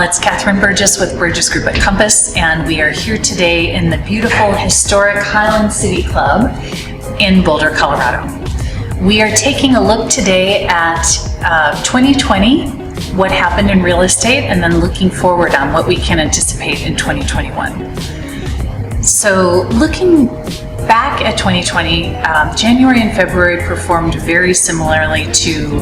it's Catherine Burgess with Burgess Group at Compass, and we are here today in the beautiful historic Highland City Club in Boulder, Colorado. We are taking a look today at 2020, what happened in real estate, and then looking forward on what we can anticipate in 2021. So looking back at 2020, January and February performed very similarly to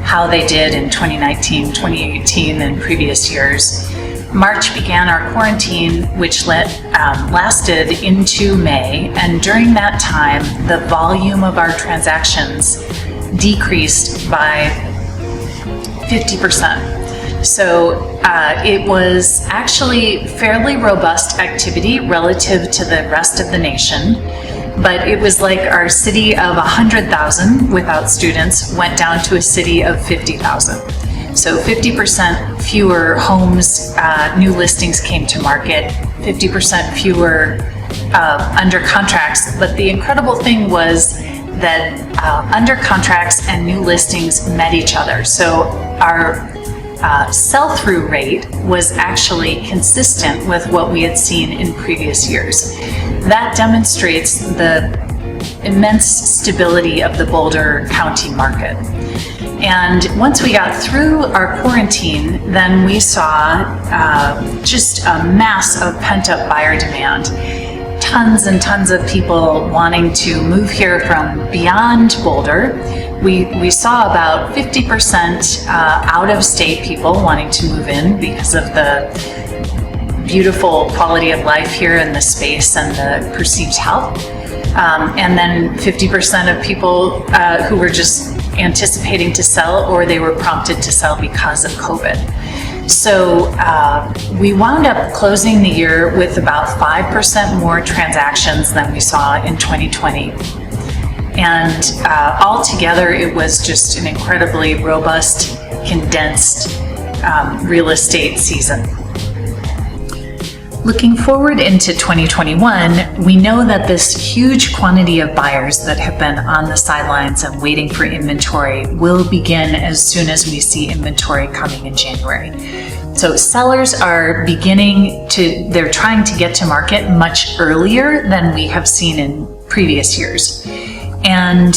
how they did in 2019, 2018, and previous years. March began our quarantine, which lasted into May, and during that time, the volume of our transactions decreased by 50%. So it was actually fairly robust activity relative to the rest of the nation. But it was like our city of 100,000 without students went down to a city of 50,000. So 50% fewer homes, new listings came to market, 50% fewer under contracts. But the incredible thing was that under contracts and new listings met each other. So our sell-through rate was actually consistent with what we had seen in previous years. That demonstrates the immense stability of the Boulder County market. And once we got through our quarantine, then we saw just a mass of pent-up buyer demand. Tons and tons of people wanting to move here from beyond Boulder. We saw about 50% out-of-state people wanting to move in because of the beautiful quality of life here and the space and the perceived health. And then 50% of people who were just anticipating to sell, or they were prompted to sell because of COVID. So we wound up closing the year with about 5% more transactions than we saw in 2020. And altogether, it was just an incredibly robust, condensed real estate season. Looking forward into 2021, we know that this huge quantity of buyers that have been on the sidelines and waiting for inventory will begin as soon as we see inventory coming in January. So sellers are they're trying to get to market much earlier than we have seen in previous years. And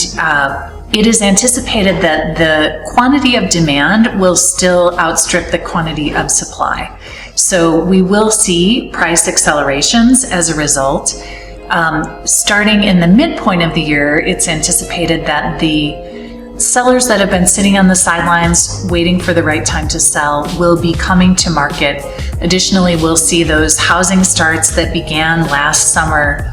it is anticipated that the quantity of demand will still outstrip the quantity of supply. So we will see price accelerations as a result. Starting in the midpoint of the year, it's anticipated that the sellers that have been sitting on the sidelines waiting for the right time to sell will be coming to market. Additionally, we'll see those housing starts that began last summer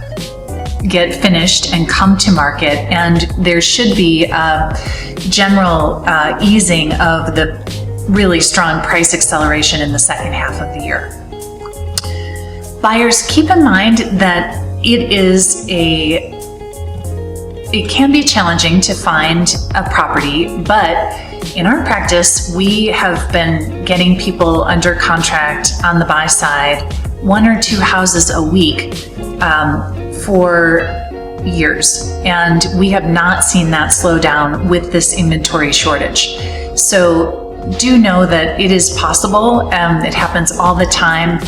get finished and come to market, and there should be a general easing of the really strong price acceleration in the second half of the year. Buyers, keep in mind that it can be challenging to find a property, but in our practice, we have been getting people under contract on the buy side, 1 or 2 houses a week for years, and we have not seen that slow down with this inventory shortage. So do know that it is possible, it happens all the time.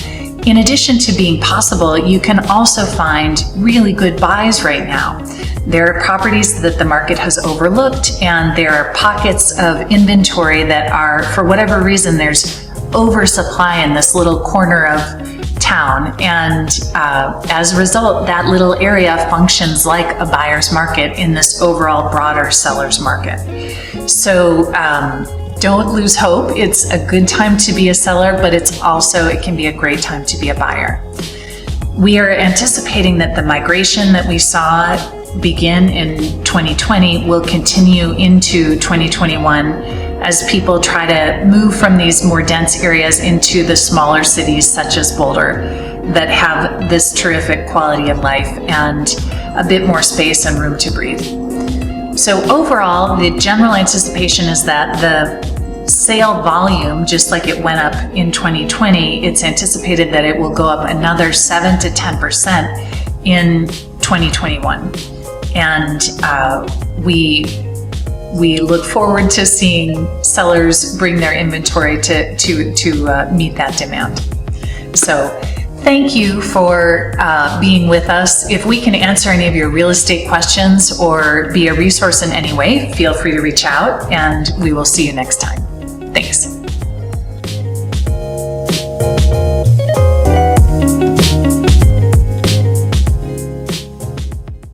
In addition to being possible, you can also find really good buys right now. There are properties that the market has overlooked, and there are pockets of inventory that are, for whatever reason, there's oversupply in this little corner of town, and as a result, that little area functions like a buyer's market in this overall broader seller's market. So don't lose hope. It's a good time to be a seller, but it can be a great time to be a buyer. We are anticipating that the migration that we saw begin in 2020 will continue into 2021 as people try to move from these more dense areas into the smaller cities such as Boulder that have this terrific quality of life and a bit more space and room to breathe. So overall, the general anticipation is that the sale volume, just like it went up in 2020, it's anticipated that it will go up another 7 to 10% in 2021. And we we look forward to seeing sellers bring their inventory to meet that demand. So thank you for being with us. If we can answer any of your real estate questions or be a resource in any way, feel free to reach out, and we will see you next time. Thanks.